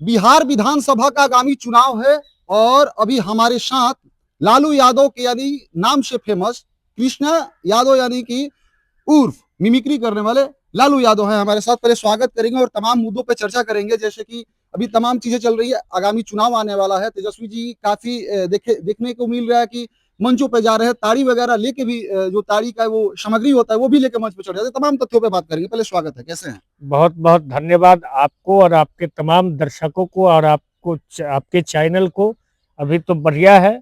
बिहार विधानसभा का आगामी चुनाव है और अभी हमारे साथ लालू यादव के यानी नाम से फेमस कृष्णा यादव यानी कि उर्फ मिमिक्री करने वाले लालू यादव हैं हमारे साथ। पहले स्वागत करेंगे और तमाम मुद्दों पर चर्चा करेंगे, जैसे कि अभी तमाम चीजें चल रही है, आगामी चुनाव आने वाला है। तेजस्वी जी काफी देखने को मिल रहा है कि मंचों पे जा रहे हैं, ताड़ी वगैरह लेके भी, जो ताड़ी का वो सामग्री होता है वो भी लेके मंच पे चढ़ जाते हैं। तमाम तथ्यों पे बात करेंगे। पहले स्वागत है, कैसे हैं? बहुत बहुत धन्यवाद आपको और आपके तमाम दर्शकों को और आपके चैनल को। अभी तो बढ़िया है,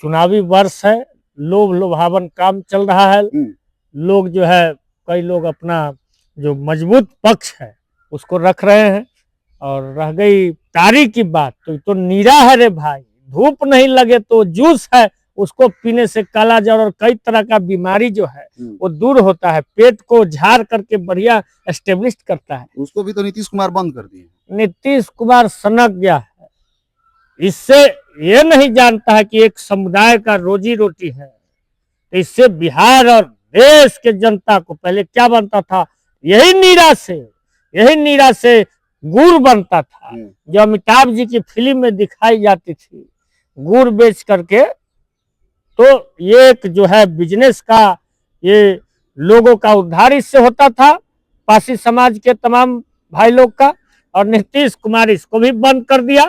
चुनावी वर्ष है, लोभ लुभावन काम चल रहा है। लोग जो है, कई लोग अपना जो मजबूत पक्ष है उसको रख रहे हैं। और रह गई तारी की बात, तो नीरा है रे भाई, धूप नहीं लगे तो जूस है, उसको पीने से काला जर और कई तरह का बीमारी जो है वो दूर होता है, पेट को झाड़ करके बढ़िया एस्टेब्लिश करता है। उसको भी तो नीतीश कुमार बंद कर दिए। नीतीश कुमार सनक गया है, इससे ये नहीं जानता है कि एक समुदाय का रोजी रोटी है। तो इससे बिहार और देश के जनता को पहले क्या बनता था, यही नीरा से गुड़ बनता था। जो अमिताभ जी की फिल्म में दिखाई जाती थी, गुड़ बेच करके। तो ये एक जो है बिजनेस का, ये लोगों का उद्धार इससे होता था, पासी समाज के तमाम भाई लोग का। और नीतीश कुमार इसको भी बंद कर दिया।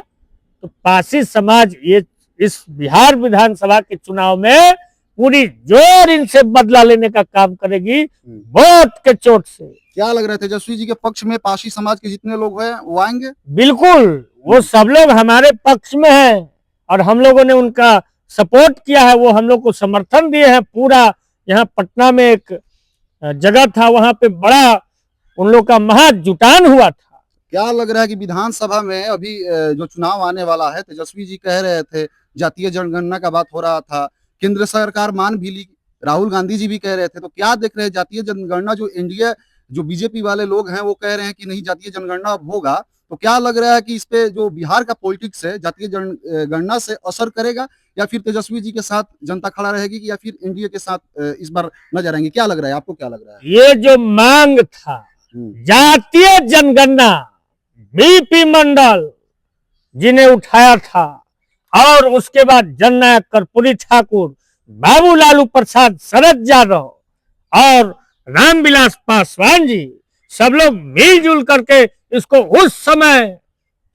तो पासी समाज ये इस बिहार विधानसभा के चुनाव में पूरी जोर इनसे बदला लेने का काम करेगी, वोट के चोट से। क्या लग रहा है तेजस्वी जी के पक्ष में पासी समाज के जितने लोग हैं वो आएंगे? बिल्कुल, वो सब लोग हमारे पक्ष में हैं और हम लोगों ने उनका सपोर्ट किया है, वो हम लोग को समर्थन दिए हैं। पूरा यहाँ पटना में एक जगह था, वहां पे बड़ा उन लोग का महाजुटान हुआ था। क्या लग रहा है कि विधानसभा में अभी जो चुनाव आने वाला है, तेजस्वी जी कह रहे थे जातीय जनगणना का बात हो रहा था, केंद्र सरकार मान भी ली, राहुल गांधी जी भी कह रहे थे, तो क्या देख रहे हैं जातीय जनगणना जो एनडीए जो बीजेपी वाले लोग हैं वो कह रहे हैं कि नहीं जातीय जनगणना अब होगा, तो क्या लग रहा है कि इस पे जो बिहार का पॉलिटिक्स है जातीय जनगणना से असर करेगा, या फिर तेजस्वी जी के साथ जनता खड़ा रहेगी, या फिर एनडीए के साथ इस बार नजर आएंगे? क्या लग रहा है आपको, क्या लग रहा है? ये जो मांग था जातीय जनगणना, बीपी मंडल जिन्हें उठाया था, और उसके बाद जननायक कर्पूरी ठाकुर, बाबू लालू प्रसाद, शरद यादव और रामविलास पासवान जी, सब लोग मिलजुल करके इसको उस समय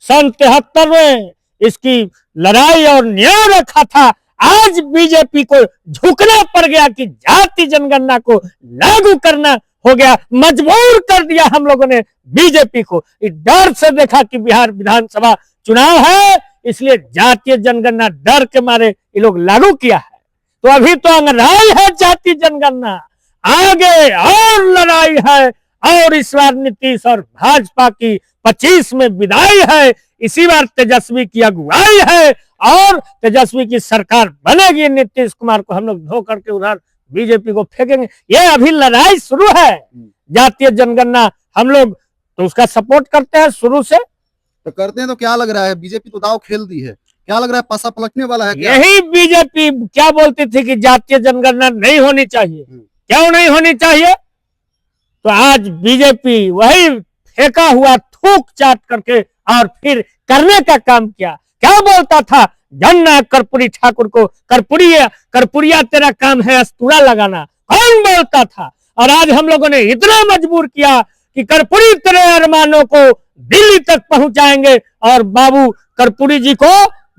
73 में इसकी लड़ाई और न्याय रखा था। आज बीजेपी को झुकना पड़ गया कि जाति जनगणना को लागू करना हो गया, मजबूर कर दिया हम लोगों ने बीजेपी को। इस डर से देखा कि बिहार विधानसभा चुनाव है, इसलिए जातीय जनगणना डर के मारे ये लोग लागू किया है। तो अभी तो अंगड़ाई है जातीय जनगणना, आगे और लड़ाई है। और इस बार नीतीश और भाजपा की 25 में विदाई है, इसी बार तेजस्वी की अगुवाई है और तेजस्वी की सरकार बनेगी। नीतीश कुमार को हम लोग धो करके उधर बीजेपी को फेंकेंगे। ये अभी लड़ाई शुरू है। जातीय जनगणना हम लोग तो उसका सपोर्ट करते हैं शुरू से। तो करते हैं, तो क्या लग रहा है बीजेपी तो दाव खेल दी है, क्या लग रहा है पासा पलटने वाला है क्या? यही बीजेपी क्या बोलती थी कि जातीय जनगणना नहीं होनी चाहिए, क्यों नहीं होनी चाहिए? तो आज बीजेपी वही फेंका हुआ थूक चाट करके और फिर करने का काम किया। क्या बोलता था जननायक कर्पूरी ठाकुर को, कर्पूरिया तेरा काम है अस्तूरा लगाना, कौन बोलता था? और आज हम लोगों ने इतना मजबूर किया कि कर्पूरी तेरे अरमानों को दिल्ली तक पहुंचाएंगे और बाबू कर्पूरी जी को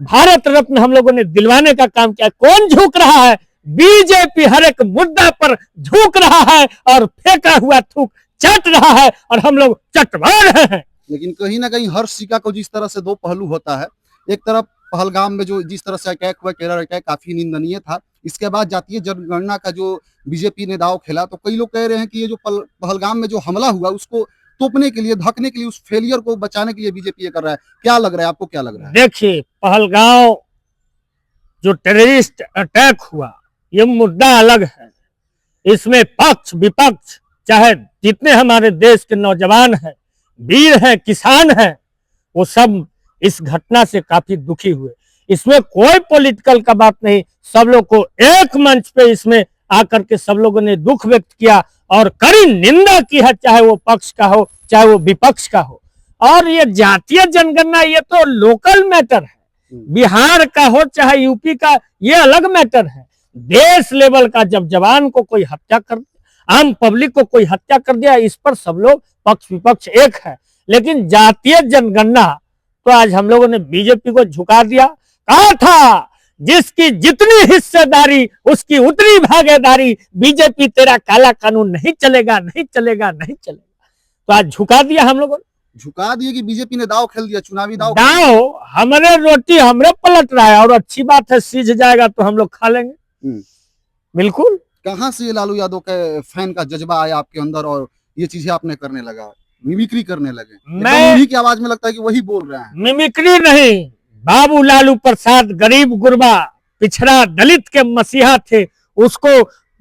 भारत रत्न हम लोगों ने दिलवाने का काम किया। कौन झुक रहा है? बीजेपी हर एक मुद्दा पर झुक रहा है और फेंका हुआ थूक चट रहा है और हम लोग चटवा रहे हैं। लेकिन कहीं ना कहीं हर सिक्का को जिस तरह से दो पहलू होता है, एक तरफ पहलगाम में जो जिस तरह से अटैक हुआ, टेरर अटैक काफी निंदनीय था। इसके बाद जातीय जनगणना का जो बीजेपी ने दाव खेला, तो कई लोग कह रहे हैं कि ये जो पहलगाम में जो हमला हुआ उसको तोपने के लिए, ढकने के लिए, उस फेलियर को बचाने के लिए बीजेपी ये कर रहा है। क्या लग रहा है आपको, क्या लग रहा है? देखिए, पहलगांव जो टेररिस्ट अटैक हुआ ये मुद्दा अलग है। इसमें पक्ष विपक्ष, चाहे जितने हमारे देश के नौजवान हैं, वीर हैं, किसान हैं, वो सब इस घटना से काफी दुखी हुए। इसमें कोई पॉलिटिकल का बात नहीं, सब लोग को एक मंच पे इसमें आकर के सब लोगों ने दुख व्यक्त किया और कड़ी निंदा की है, चाहे वो पक्ष का हो चाहे वो विपक्ष का हो। और ये जातीय जनगणना ये तो लोकल मैटर है, बिहार का हो चाहे यूपी का, ये अलग मैटर है। देश लेवल का जब जवान को कोई हत्या कर, आम पब्लिक को कोई हत्या कर दिया, इस पर सब लोग पक्ष विपक्ष एक है। लेकिन जातीय जनगणना तो आज हम लोगों ने बीजेपी को झुका दिया। कहा था जिसकी जितनी हिस्सेदारी उसकी उतनी भागीदारी, बीजेपी तेरा काला कानून नहीं चलेगा, नहीं चलेगा, नहीं चलेगा। तो आज झुका दिया हम लोगों ने, झुका दिए कि बीजेपी ने दाव खेल दिया, चुनावी दाव। हमरे रोटी हमरे पलट रहा है, और अच्छी बात है, सीझ जाएगा तो हम लोग खा लेंगे। बिल्कुल। कहाँ से ये लालू यादव के फैन का जज्बा आया आपके अंदर और ये चीजें आपने करने लगा, मिमिक्री करने लगे? मैं उन्हीं की आवाज में लगता है कि वही बोल रहे हैं। मिमिक्री नहीं, बाबू लालू प्रसाद गरीब गुरबा पिछड़ा दलित के मसीहा थे, उसको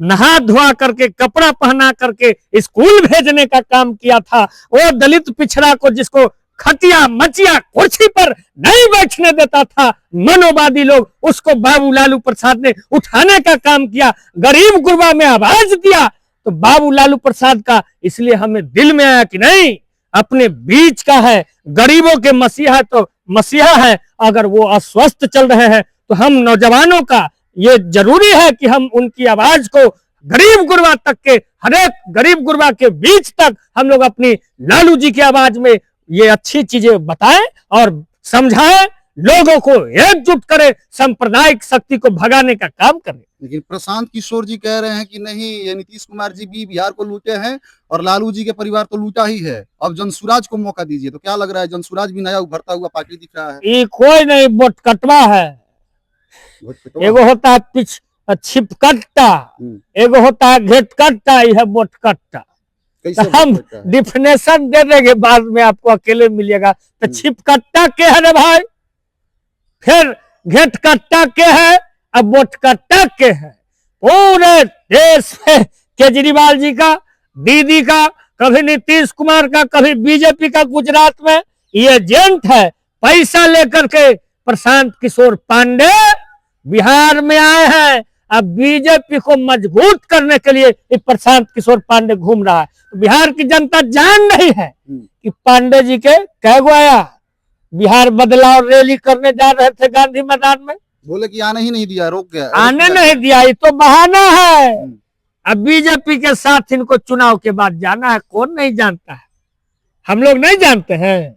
नहा धोआ करके कपड़ा पहना करके स्कूल भेजने का काम किया था। वो दलित पिछड़ा को जिसको खटिया मचिया कुर्सी पर नहीं बैठने देता था मनोवादी लोग, उसको बाबू लालू प्रसाद ने उठाने का काम किया, गरीब गुरबा में आवाज दिया। तो बाबू लालू प्रसाद का इसलिए हमें दिल में आया कि नहीं, अपने बीच का है, गरीबों के मसीहा तो मसीहा है। अगर वो अस्वस्थ चल रहे हैं तो हम नौजवानों का ये जरूरी है कि हम उनकी आवाज को गरीब गुरबा तक के, हरेक गरीब गुरबा के बीच तक हम लोग अपनी लालू जी की आवाज में ये अच्छी चीजें बताएं और समझाएं, लोगों को एकजुट करें, सांप्रदायिक शक्ति को भगाने का काम करें। लेकिन प्रशांत किशोर जी कह रहे हैं कि नहीं, ये नीतीश कुमार जी भी बिहार को लूटे हैं और लालू जी के परिवार तो लूटा ही है, अब जनसुराज को मौका दीजिए। तो क्या लग रहा है, जनसुराज भी नया उभरता हुआ पार्टी दिख रहा है? ये कोई नहीं, बोटकटवा है। एगो होता है छिपकट्टा, एगो होता है घेटकट्टा, यह बोटकट्टा। हम डिफिनेशन दे देंगे बाद में, आपको अकेले मिलेगा। तो छिपकट्टा के है रे भाई, फिर घेटकट्टा के है, अब बोटकट्टा के है। पूरे देश में केजरीवाल जी का, दीदी का, कभी नीतीश कुमार का, कभी बीजेपी का गुजरात में ये एजेंट है। पैसा लेकर के प्रशांत किशोर पांडे बिहार में आए हैं। अब बीजेपी को मजबूत करने के लिए प्रशांत किशोर पांडे घूम रहा है। तो बिहार की जनता जान नहीं है कि पांडे जी के कैगो आया। बिहार बदलाव रैली करने जा रहे थे गांधी मैदान में, बोले कि आने ही नहीं दिया, रोक गया, आने नहीं दिया। ये तो बहाना है। अब बीजेपी के साथ इनको चुनाव के बाद जाना है, कौन नहीं जानता है, हम लोग नहीं जानते हैं।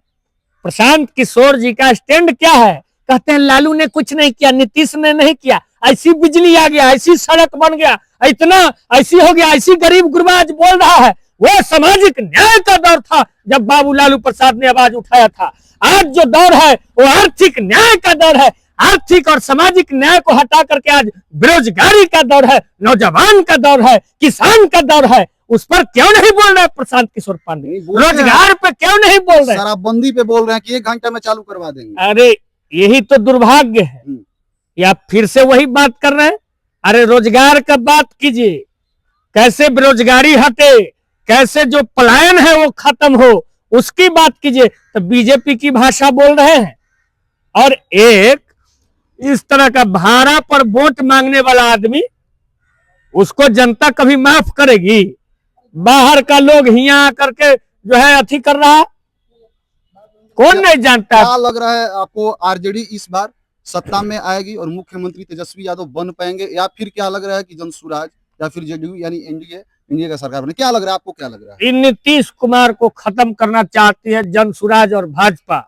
प्रशांत किशोर जी का स्टैंड क्या है? कहते हैं लालू ने कुछ नहीं किया, नीतीश ने नहीं किया, ऐसी बिजली आ गया, ऐसी सड़क बन गया, इतना ऐसी हो गया, ऐसी गरीब गुरबा आज बोल रहा है। वो सामाजिक न्याय का दौर था जब बाबू लालू प्रसाद ने आवाज उठाया था। आज जो दौर है वो आर्थिक न्याय का दौर है। आर्थिक और सामाजिक न्याय को हटा करके आज बेरोजगारी का दौर है, नौजवान का दौर है, किसान का दौर है। उस पर क्यों नहीं बोल रहे प्रशांत किशोर पांडे? रोजगार पे क्यों नहीं बोल रहे? शराबबंदी पे बोल रहे हैं कि 1 घंटे में चालू करवा देंगे। अरे यही तो दुर्भाग्य है, या फिर से वही बात कर रहे हैं। अरे रोजगार का बात कीजिए, कैसे बेरोजगारी हटे, कैसे जो पलायन है वो खत्म हो, उसकी बात कीजिए। तो बीजेपी की भाषा बोल रहे हैं। और एक इस तरह का भाड़ा पर वोट मांगने वाला आदमी, उसको जनता कभी माफ करेगी? बाहर का लोग यहाँ आकर के जो है अथी कर रहा है, कौन नहीं जानता। क्या लग रहा है आपको, आरजेडी इस बार सत्ता में आएगी और मुख्यमंत्री तेजस्वी यादव बन पाएंगे, या फिर क्या लग रहा है कि जनसुराज या फिर जेडीयू यानी एनडीए का सरकार बने? क्या लग रहा है आपको, क्या लग रहा है? नीतीश कुमार को खत्म करना चाहती है जनसुराज और भाजपा,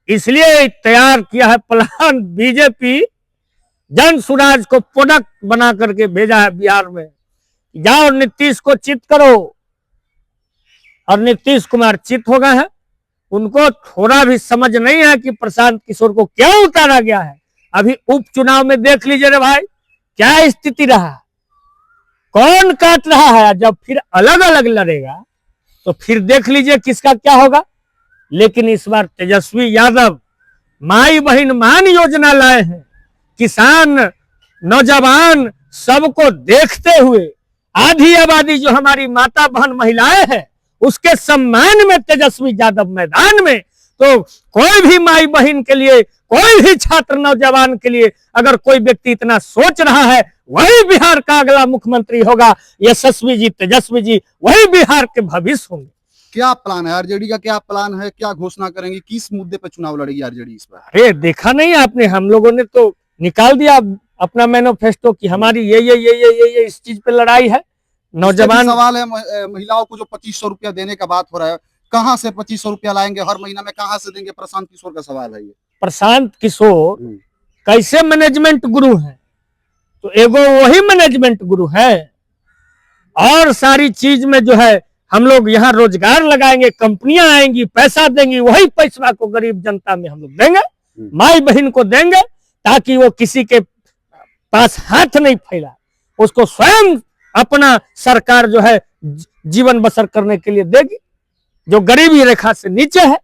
इसलिए तैयार किया है प्लान बीजेपी। जनसुराज को प्रोडक्ट बना करके भेजा है बिहार में, जाओ नीतीश को चित करो। और नीतीश कुमार चित हो गए हैं। उनको थोड़ा भी समझ नहीं है कि प्रशांत किशोर को क्यों उतारा गया है। अभी उपचुनाव में देख लीजिए रे भाई, क्या स्थिति रहा, कौन काट रहा है। जब फिर अलग अलग लड़ेगा तो फिर देख लीजिए किसका क्या होगा। लेकिन इस बार तेजस्वी यादव माई बहन मान योजना लाए हैं। किसान, नौजवान सबको देखते हुए, आधी आबादी जो हमारी माता बहन महिलाएं हैं उसके सम्मान में तेजस्वी यादव मैदान में। तो कोई भी माई बहन के लिए, कोई भी छात्र नौजवान के लिए अगर कोई व्यक्ति इतना सोच रहा है, वही बिहार का अगला मुख्यमंत्री होगा। यशस्वी जी, तेजस्वी जी, वही बिहार के भविष्य होंगे। क्या प्लान है आरजेडी का, क्या प्लान है, क्या घोषणा करेंगे, किस मुद्दे पे चुनाव लड़ेगी आरजेडी इस बार? अरे देखा नहीं आपने, हम लोगों ने तो निकाल दिया अपना मैनिफेस्टो कि हमारी ये इस चीज पे लड़ाई है। नौजवान सवाल है महिलाओं को जो 2500 रुपया देने का बात हो रहा है, कहाँ से 2500 रुपया लाएंगे हर महीना में, कहाँ से देंगे? प्रशांत किशोर का सवाल है ये। प्रशांत किशोर कैसे मैनेजमेंट गुरु हैं, तो एगो वही मैनेजमेंट गुरु है। और सारी चीज में जो है हम लोग यहाँ रोजगार लगाएंगे, कंपनियां आएंगी, पैसा देंगी, वही पैसा को गरीब जनता में हम लोग देंगे, माई बहन को देंगे, ताकि वो किसी के पास हाथ नहीं फैला, उसको स्वयं अपना सरकार जो है जीवन बसर करने के लिए देगी, जो गरीबी रेखा से नीचे है।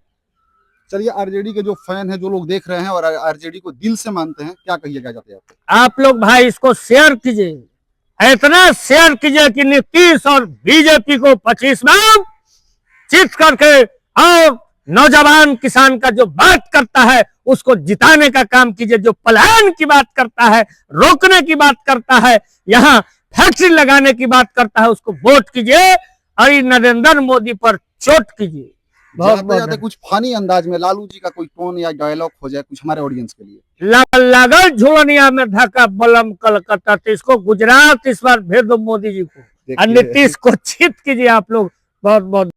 चलिए, आरजेडी के जो फैन है, जो लोग देख रहे हैं और आरजेडी को दिल से मानते हैं, क्या कहिएगा जाते हैं आप लोग भाई इसको शेयर कीजिए, इतना शेयर कीजिए कि नीतीश और बीजेपी को 25 में जीत करके, और नौजवान किसान का जो बात करता है उसको जिताने का काम कीजिए, जो पलायन की बात करता है, रोकने की बात करता है, यहाँ फैक्ट्री लगाने की बात करता है, उसको वोट कीजिए और नरेंद्र मोदी पर चोट कीजिए। जाते जाते कुछ फनी अंदाज में लालू जी का कोई टोन या डायलॉग हो जाए कुछ हमारे ऑडियंस के लिए। लागल झोलनिया में धक्का बलम कलकत्ता, तो इसको गुजरात इस बार भेज दो मोदी जी को, और नीतीश को चित कीजिए आप लोग। बहुत बहुत